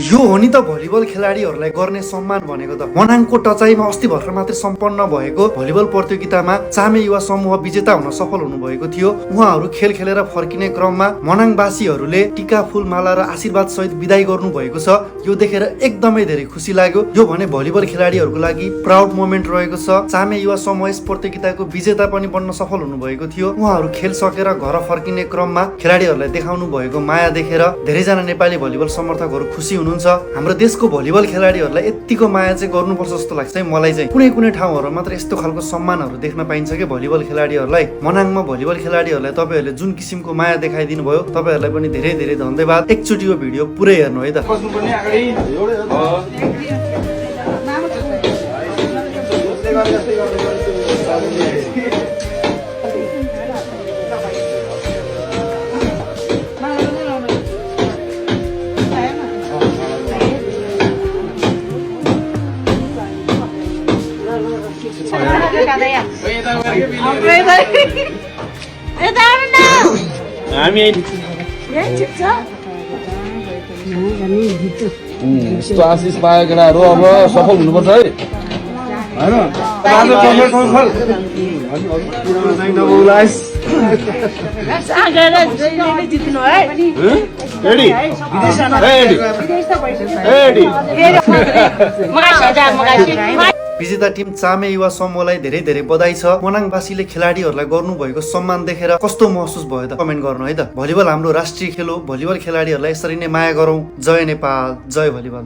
यो हो नि त भलिबल खेलाडीहरूलाई गर्ने सम्मान भनेको त। मनाङको टचाईमा अस्ति भर्खर मात्रै सम्पन्न भएको भलिबल प्रतियोगितामा चामे युवा समूह विजेता हुन सफल हुनुभएको थियो। उहाँहरू खेल खेलेर फर्किने क्रममा मनाङवासीहरूले टीका फूल माला र आशीर्वाद सहित विदाई गर्नु भएको छ। यो देखेर एकदमै धेरै खुसी लाग्यो। यो भने भलिबल खेलाडीहरूको लागि प्राउड मोमेन्ट रहेको छ। चामे युवा समूह यस प्रतियोगिताको विजेता पनि बन्न सफल हुनुभएको थियो। उहाँहरू खेल सकेर घर फर्किने क्रममा खेलाडीहरूलाई देखाउनु भएको माया देखेर धेरैजना नेपाली भलिबल समर्थकहरू खुसी हुनुहुन्छ। हाम्रो देशको भलिबल खेलाडीहरूलाई यतिको माया चाहिँ गर्नुपर्छ जस्तो लाग्छ है मलाई चाहिँ। कुनै कुनै ठाउँहरूमा मात्र यस्तो खालको सम्मानहरू देख्न पाइन्छ कि भलिबल खेलाडीहरूलाई। मनाङमा भलिबल खेलाडीहरूलाई तपाईँहरूले जुन किसिमको माया देखाइदिनु भयो, तपाईँहरूलाई पनि धेरै धेरै धन्यवाद। एकचोटि यो भिडियो पुरै हेर्नु है त। यस्तो आशिष पाएका केटाहरू अब सफल हुनुपर्छ है विजेता टिम चामे युवा समूहलाई धेरै धेरै बधाई छ। मनाङवासीले खेलाडीहरूलाई गर्नुभएको सम्मान देखेर कस्तो महसुस भयो त कमेन्ट गर्नु है त। भलिबल हाम्रो राष्ट्रिय खेल हो। भलिबल खेलाडीहरूलाई यसरी नै माया गरौँ। जय नेपाल, जय भलिबल।